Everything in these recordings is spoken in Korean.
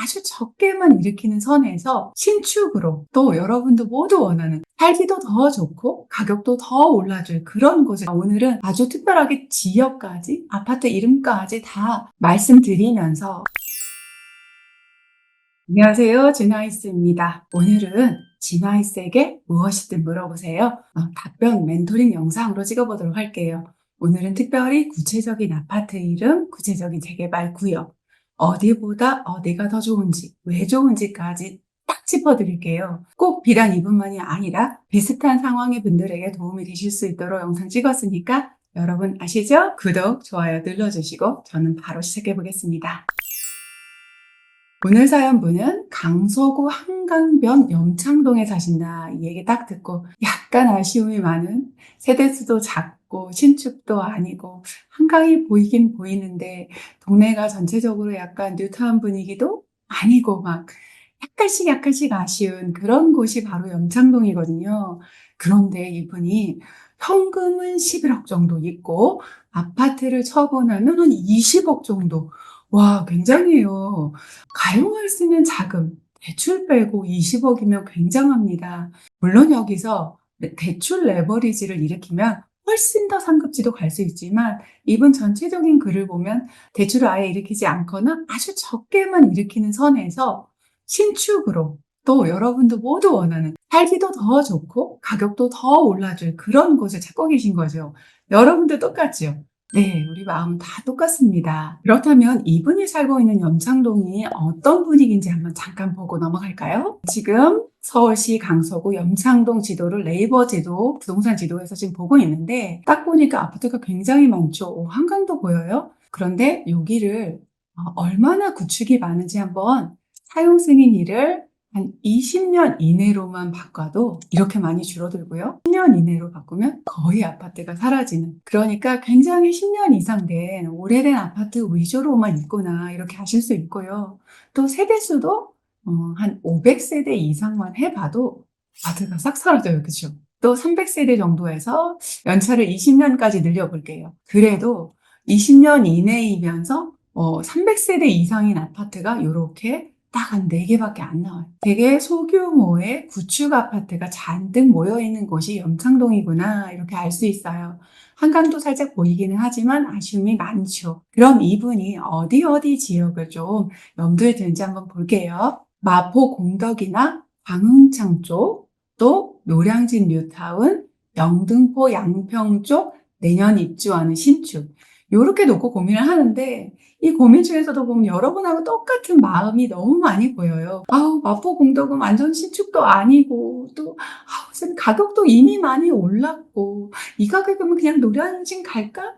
아주 적게만 일으키는 선에서 신축으로 또 여러분도 모두 원하는 살기도 더 좋고 가격도 더 올라줄 그런 곳을 오늘은 아주 특별하게 지역까지 아파트 이름까지 다 말씀드리면서 안녕하세요. 진아이스입니다. 오늘은 진아이스에게 무엇이든 물어보세요. 답변 멘토링 영상으로 찍어보도록 할게요. 오늘은 특별히 구체적인 아파트 이름, 구체적인 재개발 구역, 어디보다 어디가 더 좋은지, 왜 좋은지까지 딱 짚어드릴게요. 꼭 비단 이분만이 아니라 비슷한 상황의 분들에게 도움이 되실 수 있도록 영상 찍었으니까 여러분 아시죠? 구독, 좋아요 눌러주시고 저는 바로 시작해 보겠습니다. 오늘 사연분은 강서구 한강변 염창동에 사신다. 이 얘기 딱 듣고 약간 아쉬움이 많은 세대수도 작고 신축도 아니고 한강이 보이긴 보이는데 동네가 전체적으로 약간 뉴트한 분위기도 아니고 막 약간씩 아쉬운 그런 곳이 바로 염창동이거든요. 그런데 이분이 현금은 11억 정도 있고 아파트를 처분하면 한 20억 정도. 와, 굉장해요. 가용할 수 있는 자금, 대출 빼고 20억이면 굉장합니다. 물론 여기서 대출 레버리지를 일으키면 훨씬 더 상급지도 갈 수 있지만 이분 전체적인 글을 보면 대출을 아예 일으키지 않거나 아주 적게만 일으키는 선에서 신축으로 또 여러분도 모두 원하는 살기도 더 좋고 가격도 더 올라줄 그런 곳을 찾고 계신 거죠. 여러분도 똑같죠? 네, 우리 마음은 다 똑같습니다. 그렇다면 이분이 살고 있는 염창동이 어떤 분위기인지 한번 잠깐 보고 넘어갈까요? 지금 서울시 강서구 염창동 지도를 네이버 지도, 부동산 지도에서 지금 보고 있는데 딱 보니까 아파트가 굉장히 많죠. 오, 한강도 보여요. 그런데 여기를 얼마나 구축이 많은지 한번 사용 승인일을 한 20년 이내로만 바꿔도 이렇게 많이 줄어들고요. 10년 이내로 바꾸면 거의 아파트가 사라지는. 그러니까 굉장히 10년 이상 된 오래된 아파트 위주로만 있구나 이렇게 아실 수 있고요. 또 세대수도 한 500세대 이상만 해봐도 아파트가 싹 사라져요. 그죠? 또 300세대 정도에서 연차를 20년까지 늘려볼게요. 그래도 20년 이내이면서 300세대 이상인 아파트가 이렇게 딱 한 4개밖에 안 나와요. 되게 소규모의 구축 아파트가 잔뜩 모여있는 곳이 염창동이구나 이렇게 알 수 있어요. 한강도 살짝 보이기는 하지만 아쉬움이 많죠. 그럼 이분이 어디 지역을 좀 염두에 두는지 한번 볼게요. 마포 공덕이나 광흥창 쪽, 또 노량진 뉴타운, 영등포 양평 쪽 내년 입주하는 신축. 요렇게 놓고 고민을 하는데 이 고민 중에서도 보면 여러분하고 똑같은 마음이 너무 많이 보여요. 아우, 마포 공덕은 완전 신축도 아니고 또 지금 가격도 이미 많이 올랐고 이 가격이면 그냥 노량진 갈까?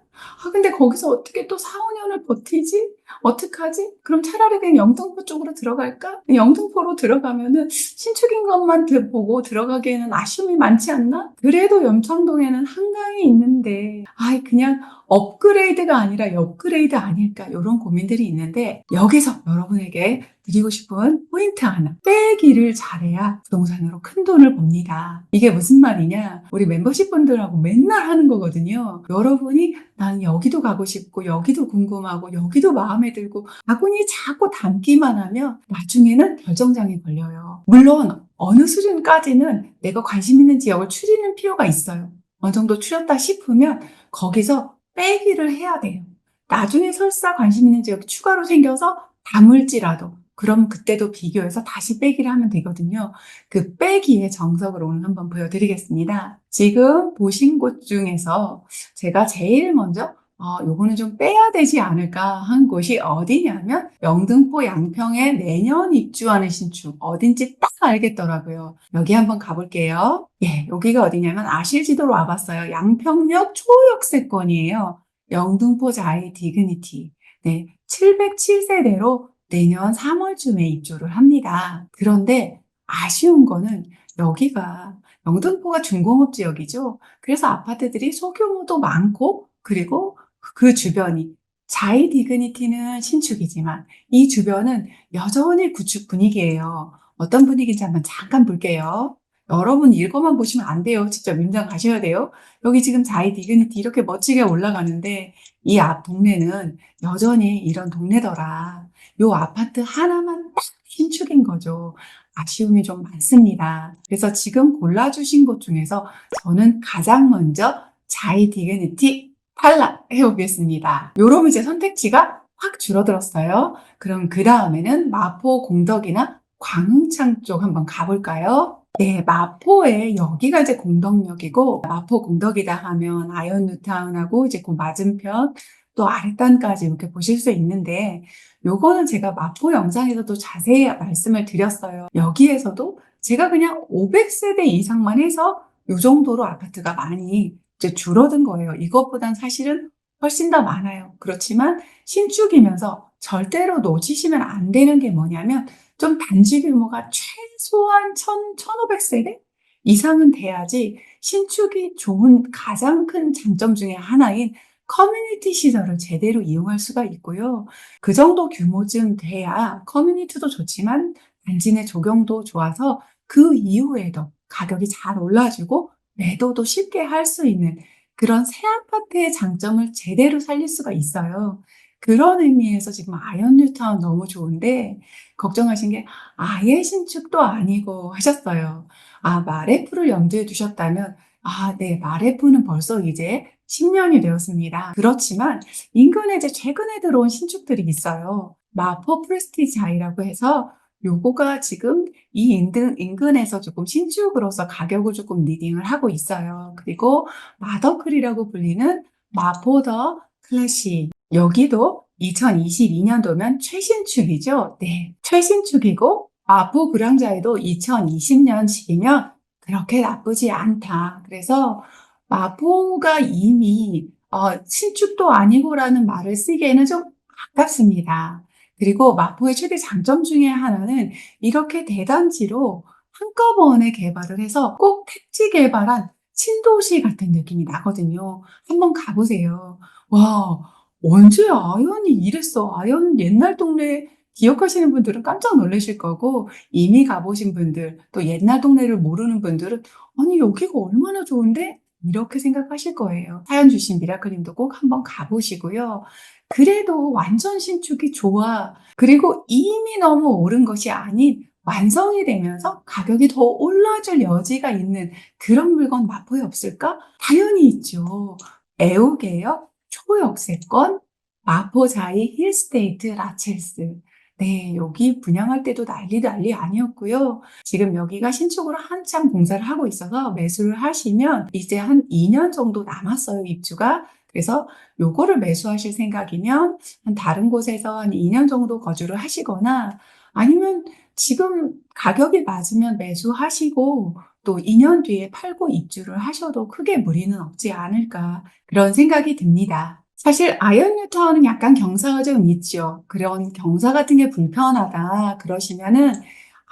근데 거기서 어떻게 또 4, 5년을 버티지? 어떡하지? 그럼 차라리 그냥 영등포 쪽으로 들어갈까? 영등포로 들어가면은 신축인 것만 보고 들어가기에는 아쉬움이 많지 않나? 그래도 염창동에는 한강이 있는데 그냥 업그레이드가 아니라 업그레이드 아닐까 이런 고민들이 있는데 여기서 여러분에게 드리고 싶은 포인트 하나, 빼기를 잘해야 부동산으로 큰 돈을 법니다. 이게 무슨 말이냐, 우리 멤버십 분들하고 맨날 하는 거거든요. 여러분이 난 여기도 가고 싶고 여기도 궁금하고 여기도 마음에 들고 바구니 자꾸 담기만 하면 나중에는 결정장애 걸려요. 물론 어느 수준까지는 내가 관심 있는 지역을 추리는 필요가 있어요. 어느 정도 추렸다 싶으면 거기서 빼기를 해야 돼요. 나중에 설사 관심 있는 지역이 추가로 생겨서 담을지라도 그럼 그때도 비교해서 다시 빼기를 하면 되거든요. 그 빼기의 정석을 오늘 한번 보여드리겠습니다. 지금 보신 곳 중에서 제가 제일 먼저 요거는 좀 빼야 되지 않을까 한 곳이 어디냐면 영등포 양평에 내년 입주하는 신축 어딘지 딱 알겠더라고요. 여기 한번 가볼게요. 예, 여기가 어디냐면 아실지도로 와봤어요. 양평역 초역세권이에요. 영등포 자이 디그니티. 네, 707세대로 내년 3월쯤에 입주를 합니다. 그런데 아쉬운 거는 여기가 영등포가 중공업 지역이죠. 그래서 아파트들이 소규모도 많고 그리고 그 주변이 자이 디그니티는 신축이지만 이 주변은 여전히 구축 분위기예요. 어떤 분위기인지 한번 잠깐 볼게요. 여러분 읽어만 보시면 안 돼요. 직접 임장 가셔야 돼요. 여기 지금 자이 디그니티 이렇게 멋지게 올라가는데 이 앞 동네는 여전히 이런 동네더라. 요 아파트 하나만 딱 신축인 거죠. 아쉬움이 좀 많습니다. 그래서 지금 골라주신 곳 중에서 저는 가장 먼저 자이 디그니티 탈락해 보겠습니다. 요러면 이제 선택지가 확 줄어들었어요. 그럼 그 다음에는 마포 공덕이나 광흥창 쪽 한번 가볼까요? 네, 마포에 여기가 이제 공덕역이고, 마포 공덕이다 하면 아이언 뉴타운하고 이제 그 맞은편 또 아랫단까지 이렇게 보실 수 있는데, 요거는 제가 마포 영상에서도 자세히 말씀을 드렸어요. 여기에서도 제가 그냥 500세대 이상만 해서 요 정도로 아파트가 많이 이제 줄어든 거예요. 이것보단 사실은 훨씬 더 많아요. 그렇지만 신축이면서 절대로 놓치시면 안 되는 게 뭐냐면 좀 단지 규모가 최소한 1,500세대 이상은 돼야지 신축이 좋은 가장 큰 장점 중에 하나인 커뮤니티 시설을 제대로 이용할 수가 있고요. 그 정도 규모쯤 돼야 커뮤니티도 좋지만 단지 내 조경도 좋아서 그 이후에도 가격이 잘 올라주고 매도도 쉽게 할 수 있는 그런 새 아파트의 장점을 제대로 살릴 수가 있어요. 그런 의미에서 지금 아이언 뉴타운 너무 좋은데 걱정하신 게 아예 신축도 아니고 하셨어요. 아, 마레프를 염두에 두셨다면 네, 마레프는 벌써 이제 10년이 되었습니다. 그렇지만 인근에 이제 최근에 들어온 신축들이 있어요. 마포 프레스티지 하이라고 해서 요거가 지금 이 인근에서 조금 신축으로서 가격을 조금 리딩을 하고 있어요. 그리고 마더클이라고 불리는 마포 더 클래식. 여기도 2022년도면 최신축이죠. 네, 최신축이고 마포 그랑자에도 2020년식이면 그렇게 나쁘지 않다. 그래서 마포가 이미 신축도 아니고라는 말을 쓰기에는 좀 아깝습니다. 그리고 마포의 최대 장점 중에 하나는 이렇게 대단지로 한꺼번에 개발을 해서 꼭 택지 개발한 신도시 같은 느낌이 나거든요. 한번 가보세요. 와, 언제 아현이 이랬어? 아현 옛날 동네 기억하시는 분들은 깜짝 놀라실 거고, 이미 가보신 분들, 또 옛날 동네를 모르는 분들은, 아니, 여기가 얼마나 좋은데? 이렇게 생각하실 거예요. 사연 주신 미라클님도 꼭 한번 가보시고요. 그래도 완전 신축이 좋아. 그리고 이미 너무 오른 것이 아닌 완성이 되면서 가격이 더 올라줄 여지가 있는 그런 물건 마포에 없을까? 당연히 있죠. 애우개역, 초역세권, 마포자이 힐스테이트 라첼스. 네, 여기 분양할 때도 난리 아니었고요. 지금 여기가 신축으로 한참 공사를 하고 있어서 매수를 하시면 이제 한 2년 정도 남았어요, 입주가. 그래서 요거를 매수하실 생각이면 한 다른 곳에서 한 2년 정도 거주를 하시거나 아니면 지금 가격이 맞으면 매수하시고 또 2년 뒤에 팔고 입주를 하셔도 크게 무리는 없지 않을까 그런 생각이 듭니다. 사실 아이언 뉴타운은 약간 경사가 좀 있죠. 그런 경사 같은 게 불편하다 그러시면은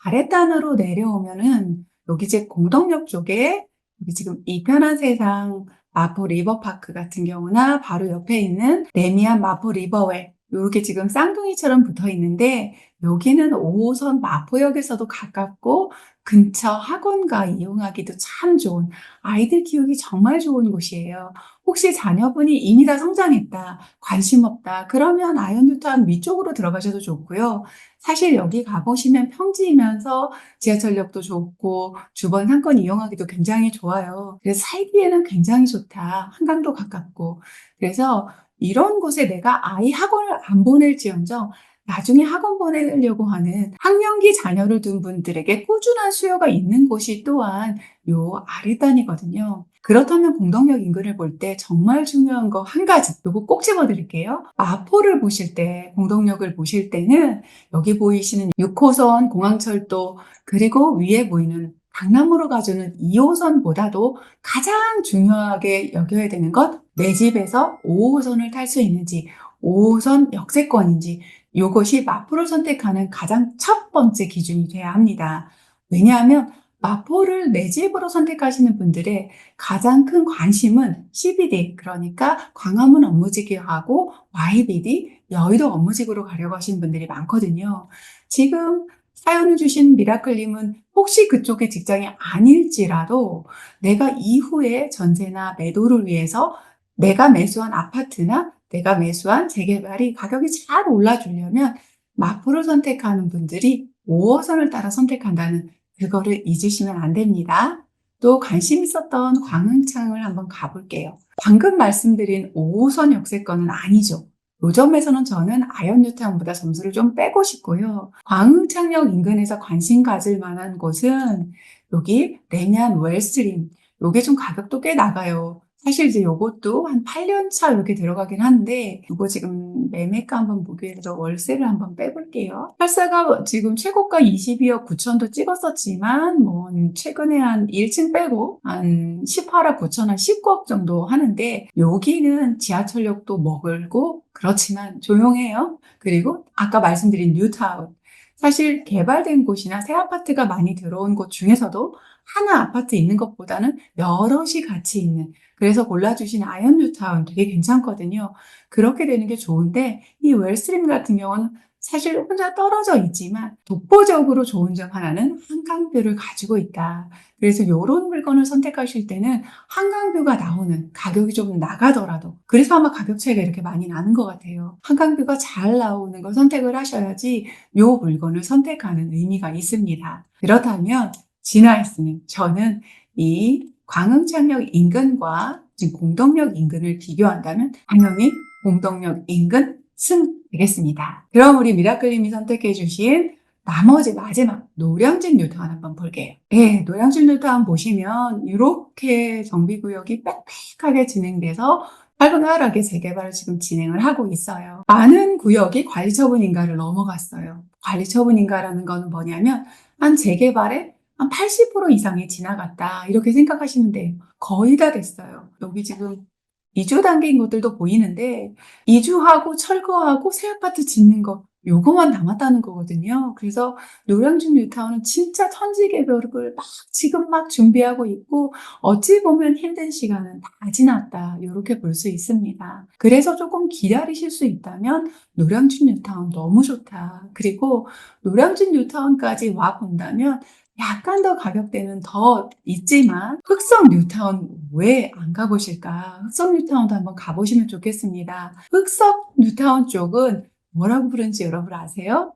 아랫단으로 내려오면은 여기 이제 공덕역 쪽에 여기 지금 이편한 세상 마포 리버파크 같은 경우나 바로 옆에 있는 레미안 마포 리버웨이 이렇게 지금 쌍둥이처럼 붙어 있는데 여기는 5호선 마포역에서도 가깝고 근처 학원가 이용하기도 참 좋은 아이들 키우기 정말 좋은 곳이에요. 혹시 자녀분이 이미 다 성장했다, 관심 없다, 그러면 아이언 뉴타운 위쪽으로 들어가셔도 좋고요. 사실 여기 가보시면 평지이면서 지하철역도 좋고 주변 상권 이용하기도 굉장히 좋아요. 그래서 살기에는 굉장히 좋다. 한강도 가깝고. 그래서 이런 곳에 내가 아이 학원을 안 보낼지언정 나중에 학원 보내려고 하는 학령기 자녀를 둔 분들에게 꾸준한 수요가 있는 곳이 또한 요 아리단이거든요. 그렇다면 공덕역 인근을 볼 때 정말 중요한 거 한 가지, 요거 꼭 집어드릴게요. 마포를 보실 때, 공덕역을 보실 때는 여기 보이시는 6호선 공항철도 그리고 위에 보이는 강남으로 가주는 2호선보다도 가장 중요하게 여겨야 되는 건 내 집에서 5호선을 탈 수 있는지 5호선 역세권인지 이것이 마포를 선택하는 가장 첫 번째 기준이 돼야 합니다. 왜냐하면 마포를 내 집으로 선택하시는 분들의 가장 큰 관심은 CBD, 그러니까 광화문 업무지구하고 YBD, 여의도 업무지구로 가려고 하시는 분들이 많거든요. 지금 사연을 주신 미라클님은 혹시 그쪽의 직장이 아닐지라도 내가 이후에 전세나 매도를 위해서 내가 매수한 아파트나 내가 매수한 재개발이 가격이 잘 올라주려면 마포를 선택하는 분들이 5호선을 따라 선택한다는 그거를 잊으시면 안 됩니다. 또 관심 있었던 광흥창을 한번 가볼게요. 방금 말씀드린 5호선 역세권은 아니죠. 요점에서는 저는 아현뉴타운보다 점수를 좀 빼고 싶고요. 광흥창역 인근에서 관심 가질 만한 곳은 여기 레냔 웰스트림. 요게 좀 가격도 꽤 나가요. 사실 이제 요것도 한 8년 차 이렇게 들어가긴 한데, 요거 지금 매매가 한번 보기 위해서 월세를 한번 빼볼게요. 팔사가 지금 최고가 22억 9천도 찍었었지만, 뭐, 최근에 한 1층 빼고, 한 18억 9천, 한 19억 정도 하는데, 여기는 지하철역도 멀고, 그렇지만 조용해요. 그리고 아까 말씀드린 뉴타운. 사실 개발된 곳이나 새 아파트가 많이 들어온 곳 중에서도 하나 아파트 있는 것보다는 여럿이 같이 있는, 그래서 골라주신 아이언 뉴타운 되게 괜찮거든요. 그렇게 되는 게 좋은데 이 웰스트림 같은 경우는 사실 혼자 떨어져 있지만 독보적으로 좋은 점 하나는 한강뷰를 가지고 있다. 그래서 이런 물건을 선택하실 때는 한강뷰가 나오는, 가격이 좀 나가더라도, 그래서 아마 가격 차이가 이렇게 많이 나는 것 같아요. 한강뷰가 잘 나오는 걸 선택을 하셔야지 이 물건을 선택하는 의미가 있습니다. 그렇다면 진화했으면 저는 이 광흥창역 인근과 지금 공덕역 인근을 비교한다면 당연히 공덕역 인근 승 되겠습니다. 그럼 우리 미라클님이 선택해 주신 나머지 마지막 노량진 뉴타운 한번 볼게요. 네, 노량진 뉴타운 보시면 이렇게 정비구역이 빽빽하게 진행돼서 활발하게 재개발을 지금 진행을 하고 있어요. 많은 구역이 관리처분인가를 넘어갔어요. 관리처분인가라는 거는 뭐냐면 한 재개발에 한 80% 이상이 지나갔다. 이렇게 생각하시면 돼요. 거의 다 됐어요. 여기 지금 이주 단계인 것들도 보이는데 이주하고 철거하고 새 아파트 짓는 거 요거만 남았다는 거거든요. 그래서 노량진 뉴타운은 진짜 천지개벽을 지금 막 준비하고 있고 어찌 보면 힘든 시간은 다 지났다. 이렇게 볼 수 있습니다. 그래서 조금 기다리실 수 있다면 노량진 뉴타운 너무 좋다. 그리고 노량진 뉴타운까지 와 본다면 약간 더 가격대는 더 있지만 흑성 뉴타운 왜 안 가보실까? 흑성 뉴타운도 한번 가보시면 좋겠습니다. 흑성 뉴타운 쪽은 뭐라고 부르는지 여러분 아세요?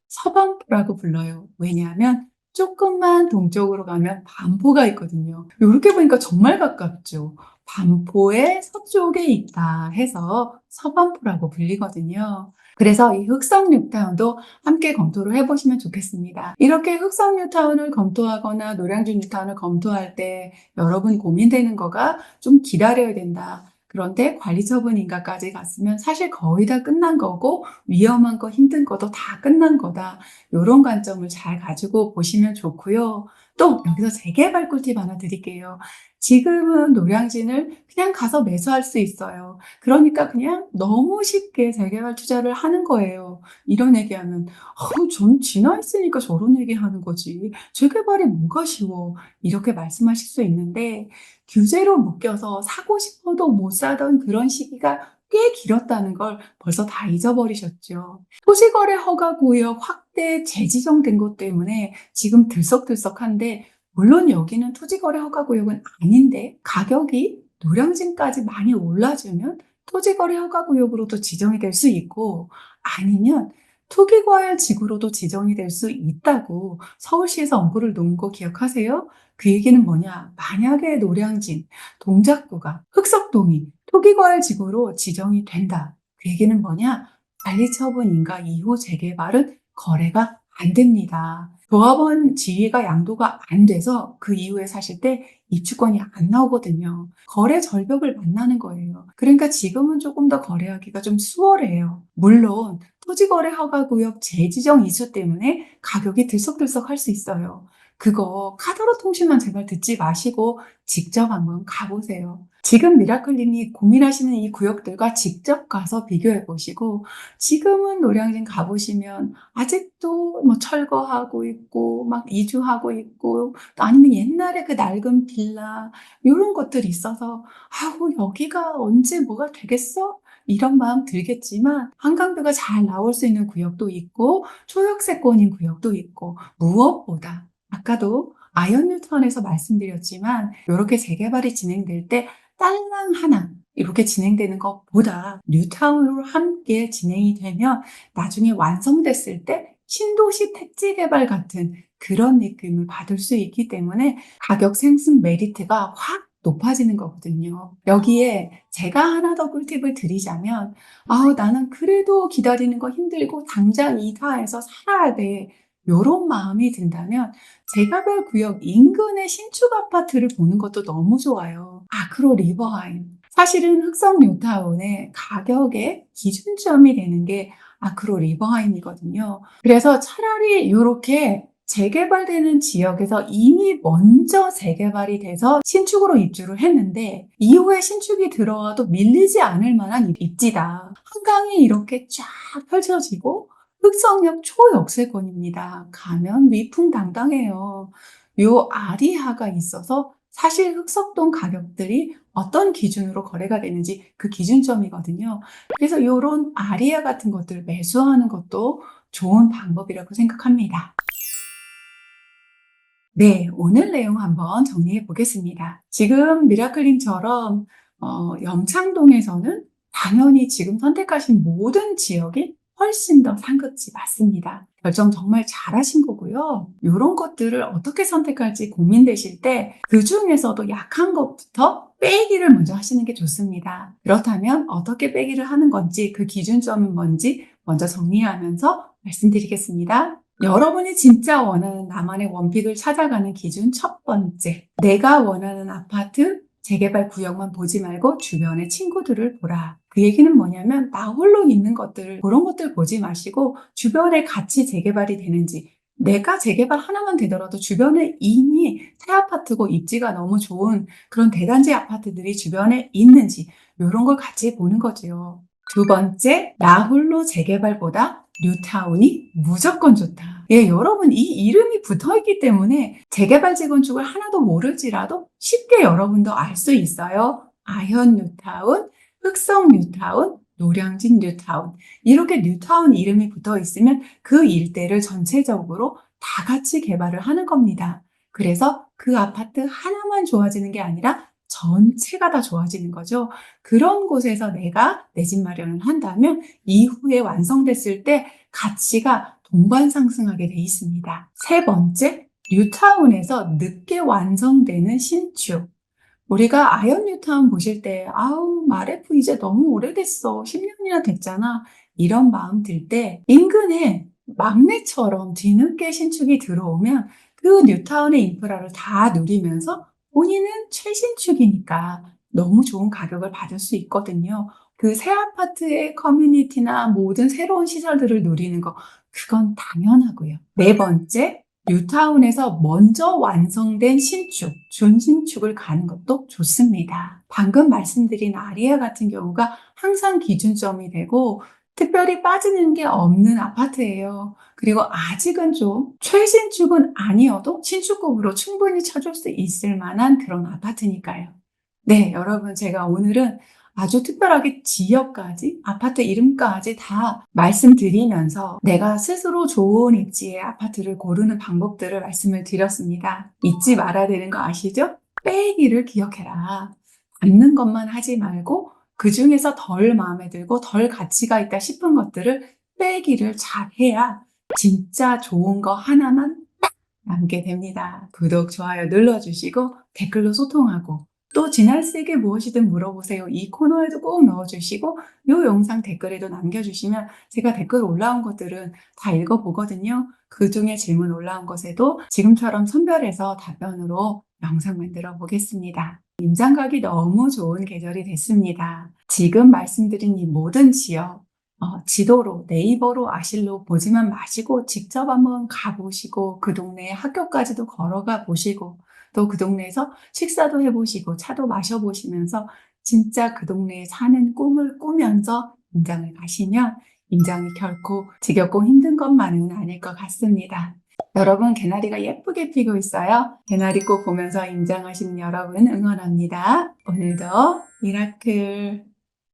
서반포라고 불러요. 왜냐하면 조금만 동쪽으로 가면 반포가 있거든요. 이렇게 보니까 정말 가깝죠. 반포의 서쪽에 있다 해서 서반포라고 불리거든요. 그래서 이 흑성 뉴타운도 함께 검토를 해보시면 좋겠습니다. 이렇게 흑성 뉴타운을 검토하거나 노량진 뉴타운을 검토할 때 여러분 고민되는 거가 좀 기다려야 된다. 그런데 관리처분인가까지 갔으면 사실 거의 다 끝난 거고 위험한 거 힘든 것도 다 끝난 거다. 이런 관점을 잘 가지고 보시면 좋고요. 또 여기서 재개발 꿀팁 하나 드릴게요. 지금은 노량진을 그냥 가서 매수할 수 있어요. 그러니까 그냥 너무 쉽게 재개발 투자를 하는 거예요. 이런 얘기하면 전 지나 있으니까 저런 얘기하는 거지. 재개발이 뭐가 쉬워. 이렇게 말씀하실 수 있는데 규제로 묶여서 사고 싶어도 못 사던 그런 시기가 꽤 길었다는 걸 벌써 다 잊어버리셨죠. 토지거래 허가구역 확대 재지정된 것 때문에 지금 들썩들썩한데 물론 여기는 토지거래 허가구역은 아닌데 가격이 노량진까지 많이 올라주면 토지거래 허가구역으로도 지정이 될 수 있고 아니면 투기과열 지구로도 지정이 될 수 있다고 서울시에서 언급을 놓은 거 기억하세요? 그 얘기는 뭐냐? 만약에 노량진, 동작구가 흑석동이 토기과열 지구로 지정이 된다. 그 얘기는 뭐냐? 관리처분 인가 이후 재개발은 거래가 안 됩니다. 조합원 지위가 양도가 안 돼서 그 이후에 사실 때 입주권이 안 나오거든요. 거래 절벽을 만나는 거예요. 그러니까 지금은 조금 더 거래하기가 좀 수월해요. 물론 토지거래 허가구역 재지정 이수 때문에 가격이 들썩들썩 할 수 있어요. 그거 카더라 통신만 제발 듣지 마시고 직접 한번 가보세요. 지금 미라클님이 고민하시는 이 구역들과 직접 가서 비교해 보시고 지금은 노량진 가보시면 아직도 뭐 철거하고 있고 막 이주하고 있고 또 아니면 옛날에 그 낡은 빌라 이런 것들이 있어서 아우 여기가 언제 뭐가 되겠어? 이런 마음 들겠지만 한강뷰가 잘 나올 수 있는 구역도 있고 초역세권인 구역도 있고 무엇보다 아까도 아이언 뉴턴에서 말씀드렸지만 이렇게 재개발이 진행될 때 딸랑 하나 이렇게 진행되는 것보다 뉴타운으로 함께 진행이 되면 나중에 완성됐을 때 신도시 택지 개발 같은 그런 느낌을 받을 수 있기 때문에 가격 상승 메리트가 확 높아지는 거거든요. 여기에 제가 하나 더 꿀팁을 드리자면, 나는 그래도 기다리는 거 힘들고 당장 이사해서 살아야 돼. 요런 마음이 든다면 재개발 구역 인근의 신축 아파트를 보는 것도 너무 좋아요. 아크로 리버하임. 사실은 흑성 뉴타운의 가격의 기준점이 되는 게 아크로 리버하임이거든요. 그래서 차라리 이렇게 재개발되는 지역에서 이미 먼저 재개발이 돼서 신축으로 입주를 했는데 이후에 신축이 들어와도 밀리지 않을 만한 입지다. 한강이 이렇게 쫙 펼쳐지고 흑성역 초역세권입니다. 가면 위풍당당해요. 요 아리아가 있어서 사실 흑석동 가격들이 어떤 기준으로 거래가 되는지 그 기준점이거든요. 그래서 이런 아리아 같은 것들 매수하는 것도 좋은 방법이라고 생각합니다. 네, 오늘 내용 한번 정리해 보겠습니다. 지금 미라클님처럼 영창동에서는 당연히 지금 선택하신 모든 지역이 훨씬 더 상급지 맞습니다. 결정 정말 잘하신 거고요. 이런 것들을 어떻게 선택할지 고민되실 때 그 중에서도 약한 것부터 빼기를 먼저 하시는 게 좋습니다. 그렇다면 어떻게 빼기를 하는 건지 그 기준점은 뭔지 먼저 정리하면서 말씀드리겠습니다. 여러분이 진짜 원하는 나만의 원픽을 찾아가는 기준 첫 번째. 내가 원하는 아파트 재개발 구역만 보지 말고 주변의 친구들을 보라. 그 얘기는 뭐냐면 나 홀로 있는 것들, 그런 것들 보지 마시고 주변에 같이 재개발이 되는지, 내가 재개발 하나만 되더라도 주변에 이미 새 아파트고 입지가 너무 좋은 그런 대단지 아파트들이 주변에 있는지 이런 걸 같이 보는 거죠. 두 번째, 나 홀로 재개발보다 뉴타운이 무조건 좋다. 예, 여러분 이 이름이 붙어있기 때문에 재개발 재건축을 하나도 모를지라도 쉽게 여러분도 알 수 있어요. 아현 뉴타운, 흑성 뉴타운, 노량진 뉴타운. 이렇게 뉴타운 이름이 붙어 있으면 그 일대를 전체적으로 다 같이 개발을 하는 겁니다. 그래서 그 아파트 하나만 좋아지는 게 아니라 전체가 다 좋아지는 거죠. 그런 곳에서 내가 내 집 마련을 한다면 이후에 완성됐을 때 가치가 동반 상승하게 돼 있습니다. 세 번째, 뉴타운에서 늦게 완성되는 신축. 우리가 아현 뉴타운 보실 때 마레프 이제 너무 오래됐어. 10년이나 됐잖아. 이런 마음 들 때 인근에 막내처럼 뒤늦게 신축이 들어오면 그 뉴타운의 인프라를 다 누리면서 본인은 최신축이니까 너무 좋은 가격을 받을 수 있거든요. 그 새 아파트의 커뮤니티나 모든 새로운 시설들을 누리는 거, 그건 당연하고요. 네 번째, 뉴타운에서 먼저 완성된 신축, 준신축을 가는 것도 좋습니다. 방금 말씀드린 아리아 같은 경우가 항상 기준점이 되고 특별히 빠지는 게 없는 아파트예요. 그리고 아직은 좀 최신축은 아니어도 신축급으로 충분히 쳐줄 수 있을 만한 그런 아파트니까요. 네, 여러분 제가 오늘은 아주 특별하게 지역까지, 아파트 이름까지 다 말씀드리면서 내가 스스로 좋은 입지의 아파트를 고르는 방법들을 말씀을 드렸습니다. 잊지 말아야 되는 거 아시죠? 빼기를 기억해라. 받는 것만 하지 말고 그 중에서 덜 마음에 들고 덜 가치가 있다 싶은 것들을 빼기를 잘 해야 진짜 좋은 거 하나만 딱 남게 됩니다. 구독, 좋아요 눌러주시고 댓글로 소통하고 또 지날색에 무엇이든 물어보세요. 이 코너에도 꼭 넣어주시고 이 영상 댓글에도 남겨주시면 제가 댓글 올라온 것들은 다 읽어보거든요. 그 중에 질문 올라온 것에도 지금처럼 선별해서 답변으로 영상 만들어 보겠습니다. 임장 가기 너무 좋은 계절이 됐습니다. 지금 말씀드린 이 모든 지역 지도로 네이버로 아실로 보지만 마시고 직접 한번 가보시고 그 동네에 학교까지도 걸어가 보시고 또 그 동네에서 식사도 해보시고 차도 마셔보시면서 진짜 그 동네에 사는 꿈을 꾸면서 임장을 가시면 임장이 결코 지겹고 힘든 것만은 아닐 것 같습니다. 여러분 개나리가 예쁘게 피고 있어요. 개나리꽃 보면서 임장하시는 여러분 응원합니다. 오늘도 미라클